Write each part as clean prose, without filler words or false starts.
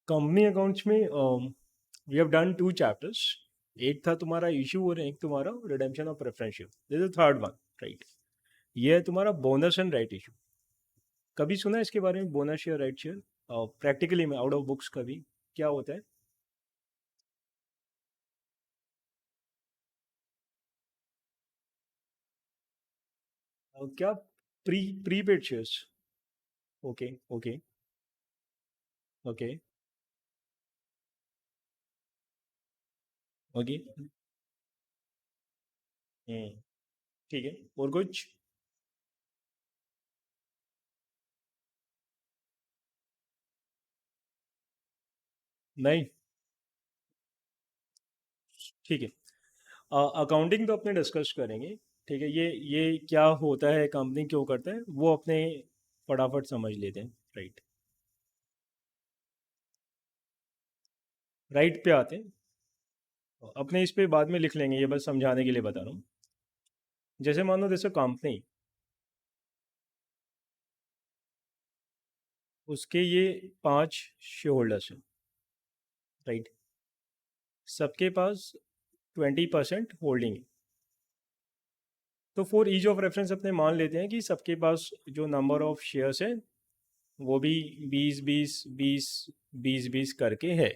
Company accounts में we have done 2 chapters. एक था तुम्हारा इशू और एक तुम्हारा redemption of preference share. This is third one, right. ये है तुम्हारा बोनस एंड राइट इशू। कभी सुना है इसके बारे में, bonus share, right share? Practically में आउट ऑफ बुक्स कभी क्या होता है? क्या? Prepaid shares? Okay okay okay okay. ठीक है, और कुछ? नहीं, ठीक है। अकाउंटिंग तो अपने डिस्कस करेंगे। ठीक है, ये क्या होता है, कंपनी क्यों करता है, वो अपने फटाफट समझ लेते हैं। राइट, राइट पे आते हैं। अपने इस पे बाद में लिख लेंगे, ये बस समझाने के लिए बता रहा हूँ। जैसे मान लो जैसे कंपनी, उसके ये 5 शेयर होल्डर्स हैं, राइट। सबके पास 20% होल्डिंग है। तो फॉर ईज ऑफ रेफरेंस अपने मान लेते हैं कि सबके पास जो नंबर ऑफ शेयर्स है वो भी 20 20 20 20 20 करके है।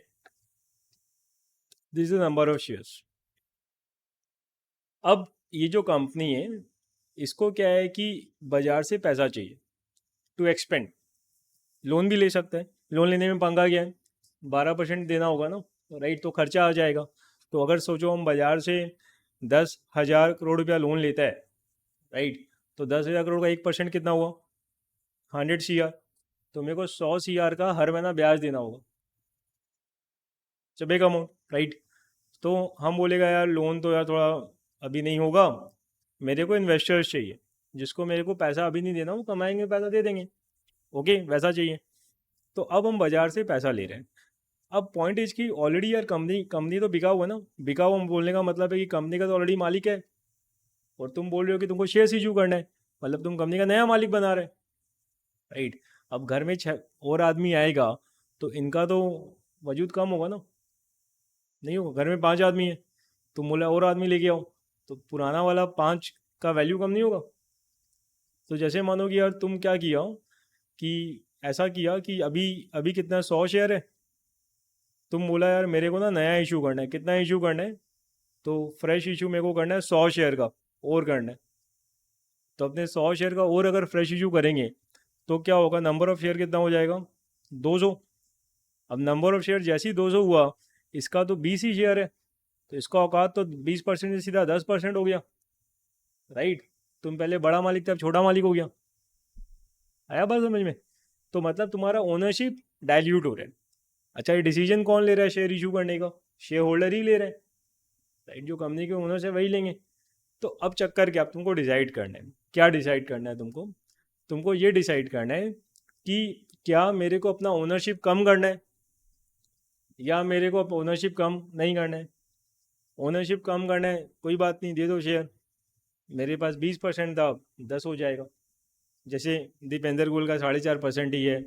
This is number of shares. अब ये जो कंपनी है, इसको क्या है कि बाजार से पैसा चाहिए टू एक्सपेंड। लोन भी ले सकता है, लोन लेने में पंगा क्या है, 12% देना होगा ना, राइट। तो खर्चा आ जाएगा। तो अगर सोचो हम बाजार से 10,000 करोड़ रुपया लोन लेता है, राइट। तो 10,000 करोड़ का 1% कितना हुआ? 100 CR। तो मेरे को 100 CR का हर महीना ब्याज देना होगा, चबेगा अमाउंट, राइट। तो हम बोलेगा यार लोन तो यार थोड़ा अभी नहीं होगा, मेरे को इन्वेस्टर्स चाहिए, जिसको मेरे को पैसा अभी नहीं देना, वो कमाएंगे पैसा दे देंगे। ओके, वैसा चाहिए। तो अब हम बाजार से पैसा ले रहे हैं। अब पॉइंट इज कि ऑलरेडी यार कंपनी कंपनी तो बिका हुआ है ना। बिका हुआ बोलने का मतलब है कि कंपनी का तो ऑलरेडी मालिक है, और तुम बोल रहे हो कि तुमको शेयर इशू करना है, मतलब तुम कंपनी का नया मालिक बना रहे, राइट। अब घर में 6 और आदमी आएगा, तो इनका तो वजूद कम होगा ना, नहीं होगा। घर में 5 आदमी है, तुम बोला और आदमी लेके आओ, तो पुराना वाला 5 का वैल्यू कम नहीं होगा? तो जैसे मानो कि यार तुम क्या किया कि ऐसा किया कि अभी अभी कितना 100 शेयर है, तुम बोला यार मेरे को ना नया इशू करना है। कितना इशू करना है? तो फ्रेश इशू मेरे को करना है 100 शेयर का, और करना है। तो अपने 100 शेयर का और अगर फ्रेश इशू करेंगे, तो क्या होगा, नंबर ऑफ शेयर कितना हो जाएगा? 200। अब नंबर ऑफ शेयर जैसे ही 200 हुआ, इसका तो 20 ही शेयर है, तो इसका औकात तो 20% से सीधा 10% हो गया, राइट। तुम पहले बड़ा मालिक थे, अब छोटा मालिक हो गया। आया बात समझ में? तो मतलब तुम्हारा ओनरशिप डाइल्यूट हो रहा है। अच्छा, ये डिसीजन कौन ले रहा है शेयर इशू करने का? शेयर होल्डर ही ले रहे हैं, राइट। जो कंपनी के ओनर है वही लेंगे। तो अब चक्कर क्या, अब तुमको डिसाइड करना है। क्या डिसाइड करना है तुमको? तुमको ये डिसाइड करना है कि क्या मेरे को अपना ओनरशिप कम करना है, या मेरे को ओनरशिप कम नहीं करना है। ओनरशिप कम करना है, कोई बात नहीं, दे दो शेयर। मेरे पास 20% था, 10 हो जाएगा। जैसे दीपेंद्र गुल का 4.5% ही है,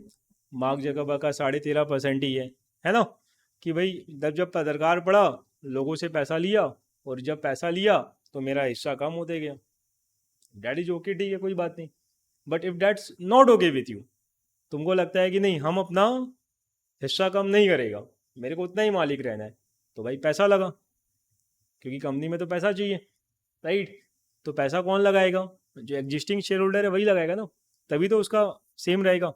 मार्क जगरबर्ग का 13.5% ही है ना। कि भाई जब जब दरकार पड़ा, लोगों से पैसा लिया, और जब पैसा लिया तो मेरा हिस्सा कम होते गया। डैट इज ओके, ठीक है, कोई बात नहीं। But if that's not okay with you, तुमको लगता है कि नहीं, हम अपना हिस्सा कम नहीं करेगा, मेरे को उतना ही मालिक रहना है, तो भाई पैसा लगा, क्योंकि कंपनी में तो पैसा चाहिए, राइट। तो पैसा कौन लगाएगा? जो एग्जिस्टिंग शेयर होल्डर है वही लगाएगा ना, तभी तो उसका सेम रहेगा।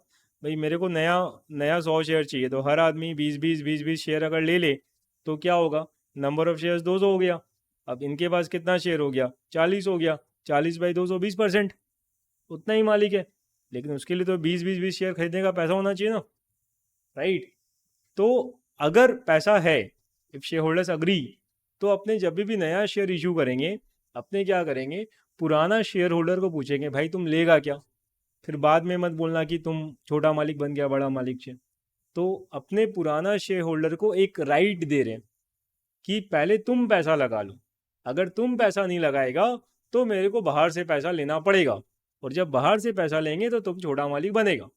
भाई मेरे को नया नया 100 शेयर चाहिए, तो हर आदमी 20 20 20 20 शेयर अगर ले ले, तो क्या होगा, नंबर ऑफ शेयर्स 200 हो गया। अब इनके पास कितना शेयर हो गया? 40 हो गया। 40/200, 20%, उतना ही मालिक है। लेकिन उसके लिए तो 20 20 20 शेयर खरीदने का पैसा होना चाहिए ना, राइट। तो अगर पैसा है, इफ शेयर होल्डर्स अग्री, तो अपने जब भी नया शेयर इशू करेंगे, अपने क्या करेंगे, पुराना शेयर होल्डर को पूछेंगे भाई तुम लेगा क्या। फिर बाद में मत बोलना कि तुम छोटा मालिक बन गया बड़ा मालिक से। तो अपने पुराना शेयर होल्डर को एक राइट दे रहे हैं कि पहले तुम पैसा लगा लो, अगर तुम पैसा नहीं लगाएगा तो मेरे को बाहर से पैसा लेना पड़ेगा, और जब बाहर से पैसा लेंगे तो तुम छोटा मालिक बनेगा।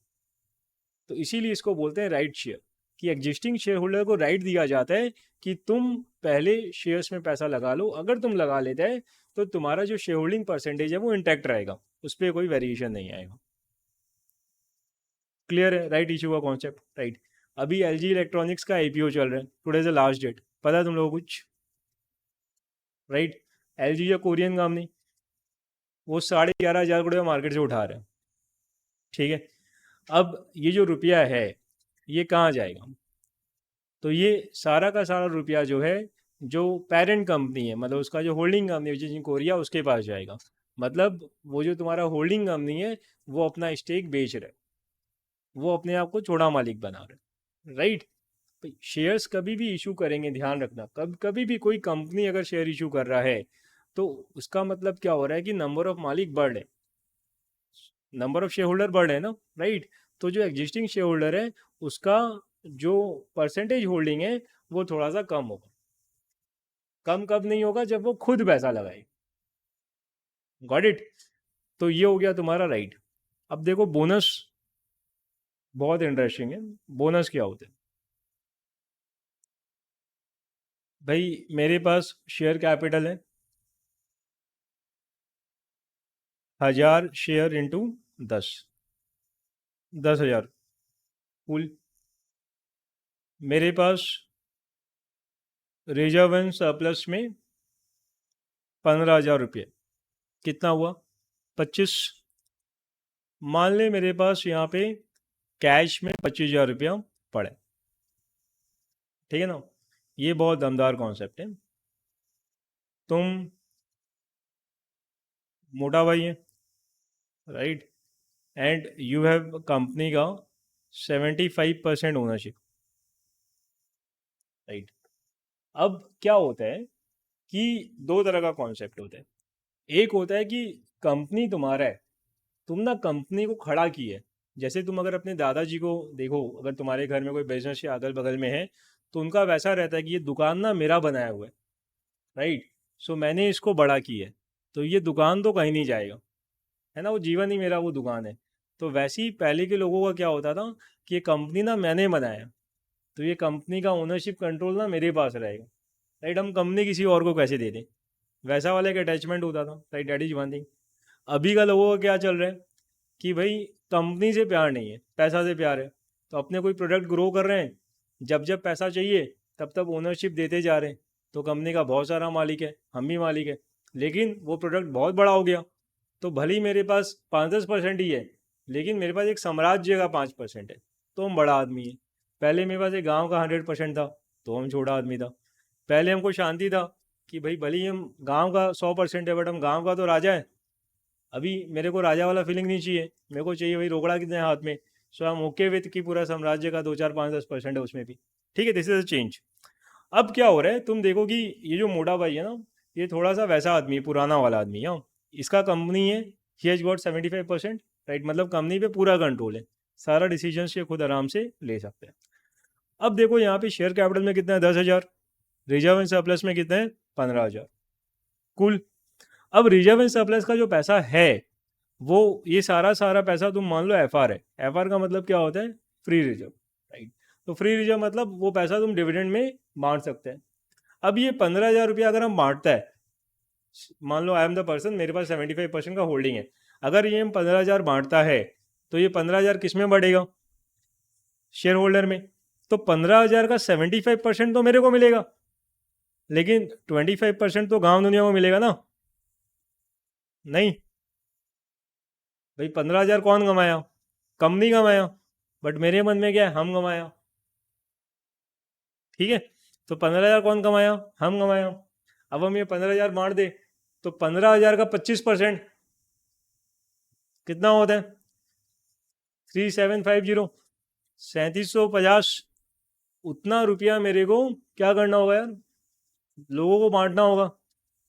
तो इसीलिए इसको बोलते हैं राइट शेयर, कि एग्जिस्टिंग शेयर होल्डर को राइट दिया जाता है कि तुम पहले शेयर्स में पैसा लगा लो, अगर तुम लगा लेते हैं तो तुम्हारा जो शेयर होल्डिंग परसेंटेज है वो इंटैक्ट रहेगा, उस पर कोई वेरिएशन नहीं आएगा। क्लियर है राइट इशू का कॉन्सेप्ट? राइट। अभी एलजी इलेक्ट्रॉनिक्स का आईपीओ चल रहा है, today is the last date, पता है तुम लोगों को कुछ? राइट। एलजी या कोरियन कंपनी, वो 11,500 करोड़ मार्केट से उठा रहे हैं। ठीक है। अब ये जो रुपया है ये कहाँ जाएगा? तो ये सारा का सारा रुपया जो है, जो पेरेंट कंपनी है, मतलब उसका जो होल्डिंग कंपनी है इन कोरिया, उसके पास जाएगा। मतलब वो जो तुम्हारा होल्डिंग कंपनी है वो अपना स्टेक बेच रहा है, वो अपने आप को छोटा मालिक बना रहा है। राइट। शेयर्स कभी भी इशू करेंगे, ध्यान रखना, कभी भी कोई कंपनी अगर शेयर इशू कर रहा है तो उसका मतलब क्या हो रहा है कि नंबर ऑफ मालिक बढ़ रहे, नंबर ऑफ शेयर होल्डर बढ़ रहे हैं ना। राइट। तो जो एग्जिस्टिंग शेयर होल्डर है उसका जो परसेंटेज होल्डिंग है वो थोड़ा सा कम होगा। कम कब नहीं होगा? जब वो खुद पैसा लगाए। Got it? तो ये हो गया तुम्हारा राइट। अब देखो बोनस, बहुत इंटरेस्टिंग है। बोनस क्या होता है भाई? मेरे पास शेयर कैपिटल है 1,000 शेयर इंटू 10, 10,000 कुल। मेरे पास रिजर्व एंड सरप्लस में 15,000 रुपये, कितना हुआ? 25। मान ले मेरे पास यहाँ पे कैश में 25,000 रुपया पड़े। ठीक है ना? ये बहुत दमदार कॉन्सेप्ट है। तुम मोटा भाई है, right, and you have company का 75% ओनरशिप। राइट। अब क्या होता है कि दो तरह का कॉन्सेप्ट होता है। एक होता है कि कंपनी तुम्हारा है, तुम ना कंपनी को खड़ा की है। जैसे तुम अगर अपने दादाजी को देखो, अगर तुम्हारे घर में कोई बिजनेस या अगल बगल में है तो उनका वैसा रहता है कि ये दुकान ना मेरा बनाया हुआ है, राइट, सो मैंने इसको बड़ा की है, तो ये दुकान तो कहीं नहीं जाएगा, है ना, वो जीवन ही मेरा वो दुकान है। तो वैसे ही पहले के लोगों का क्या होता था कि ये कंपनी ना मैंने बनाया, तो ये कंपनी का ओनरशिप कंट्रोल ना मेरे पास रहेगा। राइट। हम कंपनी किसी और को कैसे दे दें, वैसा वाला एक अटैचमेंट होता था। Right, that is one thing. अभी का लोगों का क्या चल रहा है कि भाई कंपनी से प्यार नहीं है, पैसा से प्यार है। तो अपने कोई प्रोडक्ट ग्रो कर रहे हैं, जब जब पैसा चाहिए तब तब ओनरशिप देते जा रहे हैं। तो कंपनी का बहुत सारा मालिक है, हम भी मालिक है, लेकिन वो प्रोडक्ट बहुत बड़ा हो गया तो भले ही मेरे पास 5-10% ही है, लेकिन मेरे पास एक साम्राज्य का 5% है, तो हम बड़ा आदमी है। पहले मेरे पास एक गांव का 100% था, तो हम छोटा आदमी था। पहले हमको शांति था कि भाई भले ही हम गांव का 100% है, बट हम गांव का तो राजा है। अभी मेरे को राजा वाला फीलिंग नहीं चाहिए, मेरे को चाहिए भाई रोकड़ा कितने हाथ में, सो आई एम ओके विथ कि पूरा साम्राज्य का 2, 4, 5, 10% है उसमें भी। ठीक है, दिस इज अ चेंज। अब क्या हो रहा है, तुम देखो कि ये जो मोटा भाई है ना, ये थोड़ा सा वैसा आदमी है, पुराना वाला आदमी है। इसका कंपनी है, ही हैज गॉट 75%। राइट, मतलब कंपनी पे पूरा कंट्रोल है, सारा डिसीजन ये खुद आराम से ले सकते हैं। अब देखो यहाँ पे शेयर कैपिटल में कितना है? 10,000। रिजर्व एंड सरप्लस में कितना है? 15,000 कुल। अब रिजर्व एंड सरप्लस का जो पैसा है वो, ये सारा सारा पैसा तुम मान लो एफआर है। एफआर का मतलब क्या होता है? Free reserve. राइट। तो फ्री रिजर्व मतलब वो पैसा तुम डिविडेंड में बांट सकते हैं। अब ये 15,000 रुपया अगर हम बांटता है, मान लो आई एम द पर्सन, मेरे पास 75% का होल्डिंग है, अगर ये हम 15,000 बांटता है तो ये 15,000 किस में बढ़ेगा? शेयर होल्डर में। तो 15,000 का 75% तो मेरे को मिलेगा, लेकिन 25% तो गांव दुनिया को मिलेगा ना। नहीं भाई, 15,000 कौन कमाया? कंपनी कमाया, बट मेरे मन में क्या है? हम कमाया। ठीक है, तो 15,000 कौन कमाया? हम कमाया। अब हम ये 15,000 बांट दे तो 15,000 का 25% कितना होता है? 3750, 3750। उतना रुपया मेरे को क्या करना होगा यार? लोगों को बांटना होगा।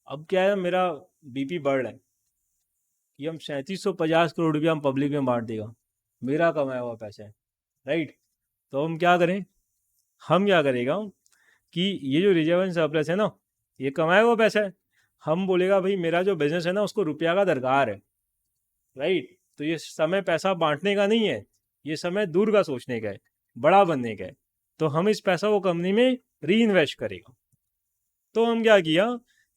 अब क्या है, मेरा बीपी बढ़ रहा है कि हम 3750 करोड़ रुपया हम पब्लिक में बांट देगा, मेरा कमाया हुआ पैसा है। राइट। तो हम क्या करें? हम क्या करेगा कि ये जो रिजर्व एंड सरप्लस है ना, ये कमाया हुआ पैसा है। हम बोलेगा भाई मेरा जो बिजनेस है ना उसको रुपया का दरकार है। राइट। तो ये समय पैसा बांटने का नहीं है, ये समय दूर का सोचने का है, बड़ा बनने का है। तो हम इस पैसा को कंपनी में री इन्वेस्ट करेगा। तो हम क्या किया,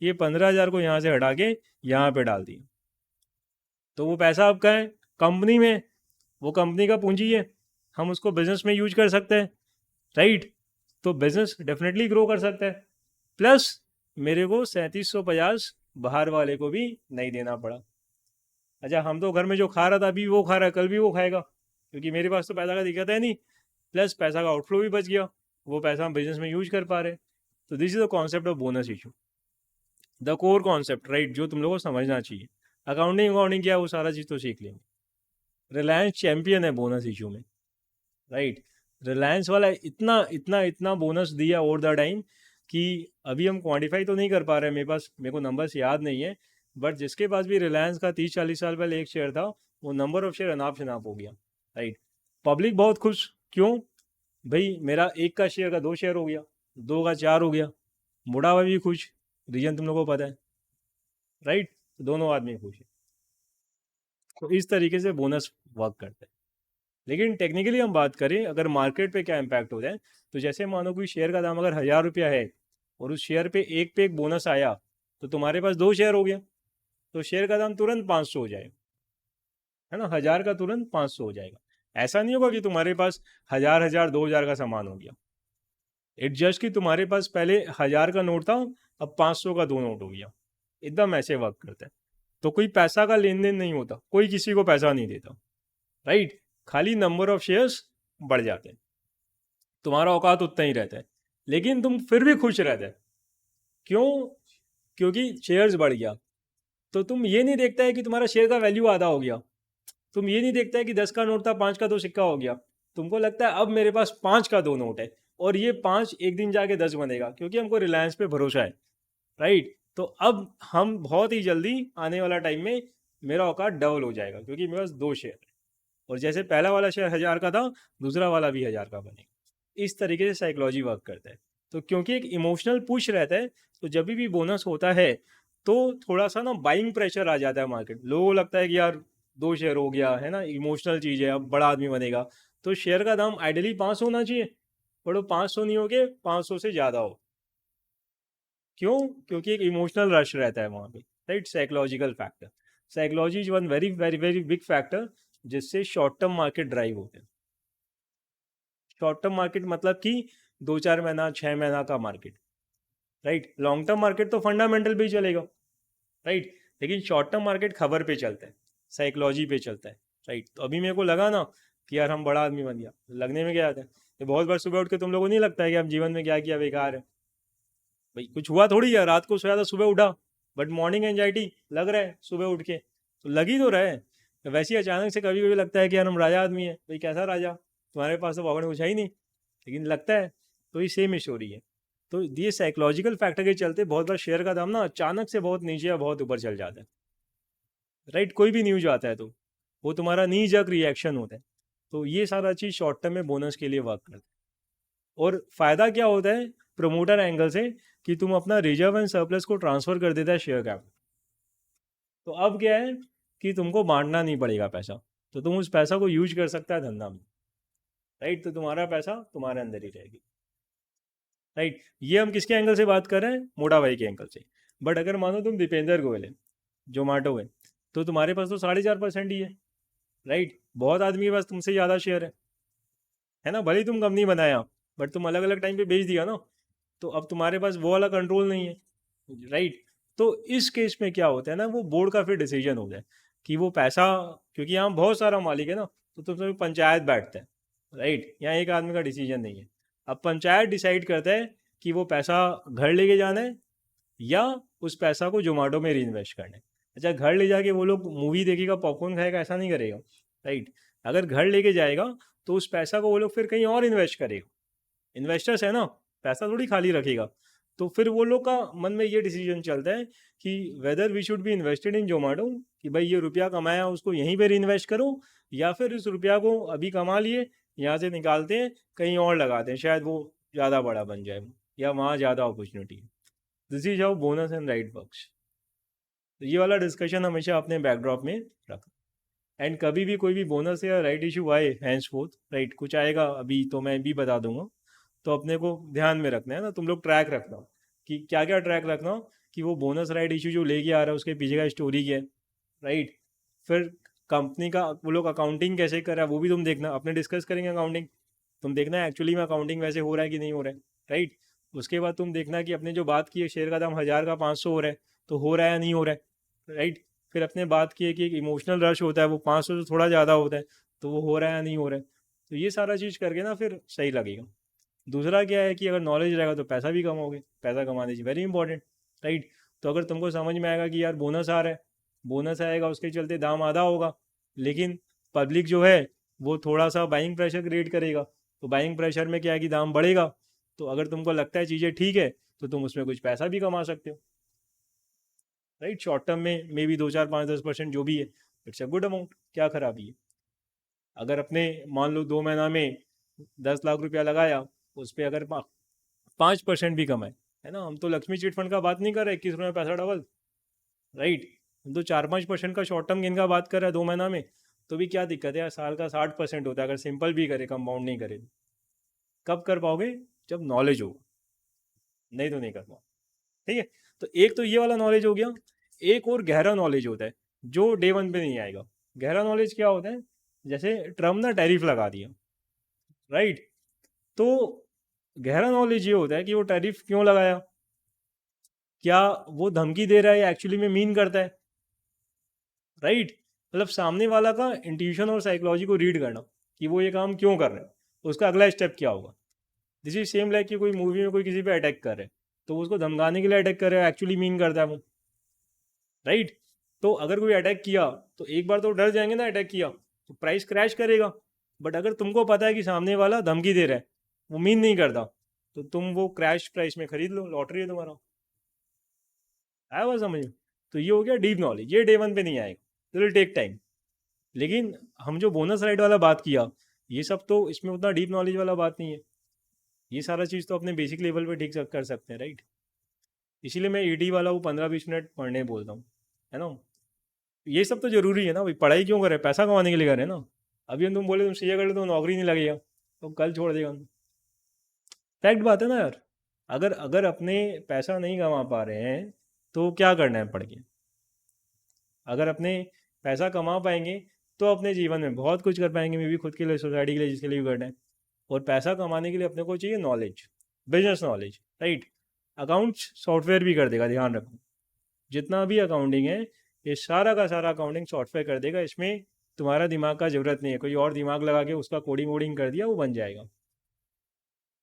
ये 15,000 को यहाँ से हटा के यहाँ पे डाल दिया। तो वो पैसा आपका है कंपनी में, वो कंपनी का पूंजी है, हम उसको बिजनेस में यूज कर सकते हैं, राइट। तो बिजनेस डेफिनेटली ग्रो कर सकता है। प्लस मेरे को 3750 बाहर वाले को भी नहीं देना पड़ा। अच्छा, हम तो घर में जो खा रहा था अभी वो खा रहा है, कल भी वो खाएगा, क्योंकि मेरे पास तो पैसा का दिक्कत है नहीं। प्लस पैसा का आउटफ्लो भी बच गया, वो पैसा हम बिजनेस में यूज कर पा रहे हैं। तो this is the concept of bonus issue, the core concept, right, जो तुम लोगों को समझना चाहिए। अकाउंटिंग क्या है वो सारा चीज़ तो सीख लेंगे। रिलायंस चैंपियन है बोनस इशू में, राइट। रिलायंस वाला इतना इतना इतना बोनस दिया ओवर द टाइम कि अभी हम क्वांटिफाई तो नहीं कर पा रहे हैं, मेरे को नंबर्स याद नहीं है। बट जिसके पास भी रिलायंस का 30-40 साल पहले एक शेयर था, वो नंबर ऑफ शेयर अनाप शनाप हो गया, राइट। पब्लिक बहुत खुश, क्यों भाई, मेरा एक का शेयर का 2 शेयर हो गया, 2 का 4 हो गया। बुढ़ावा भी खुश, रीजन तुम लोगों को पता है, राइट। दोनों आदमी खुश है। तो इस तरीके से बोनस वर्क करता है। लेकिन टेक्निकली हम बात करें अगर मार्केट पे क्या इम्पैक्ट हो जाए, तो जैसे मानो कोई शेयर का दाम अगर 1,000 रुपया है और उस शेयर पे एक बोनस आया, तो तुम्हारे पास 2 शेयर हो गया, तो शेयर का दाम तुरंत 500 हो जाएगा, है ना। 1,000 का तुरंत 500 हो जाएगा। ऐसा नहीं होगा कि तुम्हारे पास 1,000 2,000 का सामान हो गया। इट जस्ट कि तुम्हारे पास पहले 1,000 का नोट था, अब 500 का 2 नोट हो गया। एकदम ऐसे वर्क करता है। तो कोई पैसा का लेन देन नहीं होता, कोई किसी को पैसा नहीं देता, राइट। खाली नंबर ऑफ शेयर्स बढ़ जाते हैं, तुम्हारा औकात उतना ही रहता है, लेकिन तुम फिर भी खुश रहते हैं। क्यों? क्योंकि शेयर्स बढ़ गया। तो तुम ये नहीं देखता है कि तुम्हारा शेयर का वैल्यू आधा हो गया, तुम ये नहीं देखता है कि 10 का नोट था 5 का 2 सिक्का हो गया। तुमको लगता है अब मेरे पास 5 का 2 नोट है, और ये 5 एक दिन जाके 10 बनेगा, क्योंकि हमको रिलायंस पे भरोसा है, राइट। तो अब हम बहुत ही जल्दी आने वाला टाइम में मेरा औकात डबल हो जाएगा, क्योंकि मेरे पास 2 शेयर है, और जैसे पहला वाला शेयर 1,000 का था, दूसरा वाला भी 1,000 का बनेगा। इस तरीके से साइकोलॉजी वर्क करता है। तो क्योंकि एक इमोशनल पुश रहता है, तो जब भी बोनस होता है तो थोड़ा सा ना बाइंग प्रेशर आ जाता है मार्केट, लोगों को लगता है कि यार 2 शेयर हो गया है ना, इमोशनल चीज़ है, अब बड़ा आदमी बनेगा, तो शेयर का दाम आइडियली 500 होना चाहिए, बट वो 500 नहीं हो के 500 से ज़्यादा हो। क्यों? क्योंकि एक इमोशनल रश रहता है वहाँ पे, right. Psychological factor, psychology is one very very very big factor जिससे शॉर्ट टर्म मार्केट ड्राइव होते हैं। शॉर्ट टर्म मार्केट मतलब कि 2-4 महीना 6 महीना का market, right. Long term market तो फंडामेंटल पे ही चलेगा, राइट। लेकिन शॉर्ट टर्म मार्केट खबर पे चलता है, साइकोलॉजी पे चलता है, राइट। तो अभी मेरे को लगा ना कि यार हम बड़ा आदमी बन गया, लगने में क्या आता है, तो बहुत बार सुबह उठ के तुम लोगों को नहीं लगता है कि आप जीवन में क्या किया बेकार है, भाई कुछ हुआ थोड़ी है, रात को सोया था सुबह उठा, बट मॉर्निंग एंजाइटी लग रहा है सुबह उठ के, तो लग ही तो रहा है। तो वैसे ही अचानक से कभी कभी लगता है कि यार हम राजा आदमी है, भाई कैसा राजा, तुम्हारे पास तो पकड़ कुछ है ही नहीं, लेकिन लगता है। तो ये सेम स्टोरी है। तो ये साइकोलॉजिकल फैक्टर के चलते बहुत बार शेयर का दाम ना अचानक से बहुत नीचे या बहुत ऊपर चल जाता है, राइट। कोई भी न्यूज आता है तो वो तुम्हारा नी जग रिएक्शन होता है। तो ये सारा चीज़ शॉर्ट टर्म में बोनस के लिए वर्क करता है। और फायदा क्या होता है प्रमोटर एंगल से, कि तुम अपना रिजर्व एंड सरप्लस को ट्रांसफर कर देता है शेयर कैपिटल। तो अब क्या है कि तुमको बांटना नहीं पड़ेगा पैसा, तो तुम उस पैसा को यूज कर सकता है धंधा में, राइट। तो तुम्हारा पैसा तुम्हारे अंदर ही रहेगी, राइट। ये हम किसके एंगल से बात कर रहे हैं, मोटा भाई के एंगल से। बट अगर मानो तुम दीपेंद्र गोयल है, जोमेटो है, तो तुम्हारे पास तो 4.5% ही है, राइट। बहुत आदमी के पास तुमसे ज़्यादा शेयर है ना, भले ही तुम कंपनी बनाया, बट तुम अलग अलग टाइम पे बेच दिया ना, तो अब तुम्हारे पास वो वाला कंट्रोल नहीं है, राइट। तो इस केस में क्या होता है ना, वो बोर्ड का फिर डिसीजन हो जाए कि वो पैसा, क्योंकि यहाँ बहुत सारा मालिक है ना, तो तुम पंचायत बैठता है, राइट। यहाँ एक आदमी का डिसीजन नहीं है। अब पंचायत डिसाइड करता है कि वो पैसा घर लेके जाना है या उस पैसा को जोमेटो में री इन्वेस्ट करना है। अच्छा, घर ले जाके वो लोग मूवी देखेगा, पॉपकॉर्न खाएगा, ऐसा नहीं करेगा, राइट। अगर घर लेके जाएगा तो उस पैसा को वो लोग फिर कहीं और इन्वेस्ट करेगा, इन्वेस्टर्स है ना, पैसा थोड़ी खाली रखेगा। तो फिर वो लोग का मन में ये डिसीजन चलता है कि whether we should be invested in Zomato, कि भाई ये रुपया कमाया उसको यहीं पर इन्वेस्ट करो, या फिर इस रुपया को अभी कमा लिए यहाँ से निकालते हैं कहीं और लगाते हैं, शायद वो ज़्यादा बड़ा बन जाए या वहाँ ज़्यादा अपॉर्चुनिटी है। This is how bonus and right works. तो ये वाला डिस्कशन हमेशा अपने बैकड्रॉप में रखा। एंड कभी भी कोई भी बोनस या राइट इशू आए हैंस फोर्थ, राइट, कुछ आएगा अभी तो मैं भी बता दूंगा, तो अपने को ध्यान में रखना है ना, तुम लोग ट्रैक रखना कि क्या क्या ट्रैक रखना कि वो बोनस राइट इशू जो लेके आ रहा है उसके पीछे का स्टोरी क्या है, राइट। फिर कंपनी का वो लोग अकाउंटिंग कैसे कर रहा है वो भी तुम देखना, अपने डिस्कस करेंगे अकाउंटिंग, तुम देखना है एक्चुअली में अकाउंटिंग वैसे हो रहा है कि नहीं हो रहा है, राइट। उसके बाद तुम देखना कि अपने जो बात की है शेयर का दाम 1000 का 500 हो रहा है, तो हो रहा है या नहीं हो रहा है, राइट। फिर अपने बात की है कि एक इमोशनल रश होता है, वो 500 से थोड़ा ज़्यादा होता है, तो वो हो रहा है या नहीं हो रहा है। तो ये सारा चीज़ करके ना फिर सही लगेगा। दूसरा क्या है कि अगर नॉलेज रहेगा तो पैसा भी कमाओगे, पैसा कमाने की वेरी इंपॉर्टेंट, राइट। तो अगर तुमको समझ में आएगा कि यार बोनस आ रहा है, बोनस आएगा उसके चलते दाम आधा होगा, लेकिन पब्लिक जो है वो थोड़ा सा बाइंग प्रेशर क्रिएट करेगा, तो बाइंग प्रेशर में क्या है कि दाम बढ़ेगा, तो अगर तुमको लगता है चीज़ें ठीक है तो तुम उसमें कुछ पैसा भी कमा सकते हो, राइट। शॉर्ट टर्म में मे बी 2 4 5 10% जो भी है, इट्स अ गुड अमाउंट, क्या खराबी है। अगर अपने मान लो 2 महीना में 10 लाख रुपया लगाया, उस पर अगर 5% भी कमाए, है ना, हम तो लक्ष्मी चिट फंड का बात नहीं कर रहे 21 रुपये में पैसा डबल, राइट। हम तो 4 5% का शॉर्ट टर्म गेन का बात कर रहे हैं 2 महीना में, तो भी क्या दिक्कत है यार, साल का 60% होता है अगर सिंपल भी करे, कंपाउंड नहीं करे। कब कर पाओगे, जब नॉलेज होगा, नहीं तो नहीं कर पाओ, ठीक है। तो एक तो ये वाला नॉलेज हो गया। एक और गहरा नॉलेज होता है जो डे वन पे नहीं आएगा। गहरा नॉलेज क्या होता है, जैसे ट्रम्प ने टैरिफ लगा दिया, राइट। तो गहरा नॉलेज ये होता है कि वो टैरिफ क्यों लगाया, क्या वो धमकी दे रहा है या एक्चुअली में मीन करता है, राइट। मतलब सामने वाला का इंट्यूशन और साइकोलॉजी को रीड करना कि वो ये काम क्यों कर रहा है, उसका अगला स्टेप क्या होगा। दिस इज सेम लाइक कि कोई मूवी में कोई किसी पे अटैक कर रहा है, तो वो उसको धमकाने के लिए अटैक कर रहा है, एक्चुअली मीन करता है वो, राइट। तो अगर कोई अटैक किया तो एक बार तो डर जाएंगे ना, अटैक किया तो प्राइस क्रैश करेगा। बट अगर तुमको पता है कि सामने वाला धमकी दे रहा है, वो मीन नहीं करता, तो तुम वो क्रैश प्राइस में खरीद लो, लॉटरी है तुम्हारा। आया बात समझ में। तो ये हो गया डीप नॉलेज, ये डे वन पे नहीं आएगा, विल टेक टाइम। लेकिन हम जो बोनस राइड वाला बात किया, ये सब तो इसमें उतना डीप नॉलेज वाला बात नहीं है, ये सारा चीज़ तो अपने बेसिक लेवल पे ठीक कर सकते हैं, राइट। इसीलिए मैं ईडी वाला वो 15 20 मिनट पढ़ने बोलता हूँ, है ना। ये सब तो जरूरी है ना भाई, पढ़ाई क्यों करें, पैसा कमाने के लिए करें ना। अभी हम तुम बोले तुम सीए कर लो तो नौकरी नहीं लगेगा, तो कल छोड़ देगा। फैक्ट बात है ना यार। अगर अगर अपने पैसा नहीं कमा पा रहे हैं तो क्या करना है पढ़ के। अगर अपने पैसा कमा पाएंगे तो अपने जीवन में बहुत कुछ कर पाएंगे, मे भी खुद के लिए, सोसाइटी के लिए, जिसके लिए भी करना है। और पैसा कमाने के लिए अपने को चाहिए knowledge, business knowledge, right. Accounts software भी कर देगा, ध्यान रखो। जितना भी अकाउंटिंग है ये सारा का सारा अकाउंटिंग सॉफ्टवेयर कर देगा, इसमें तुम्हारा दिमाग का ज़रूरत नहीं है, कोई और दिमाग लगा के उसका कोडिंग वोडिंग कर दिया वो बन जाएगा।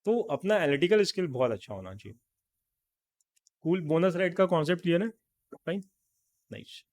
तो अपना एनालिटिकल स्किल बहुत अच्छा होना चाहिए। कूल, बोनस राइट का कॉन्सेप्ट क्लियर है भाई, नाइस।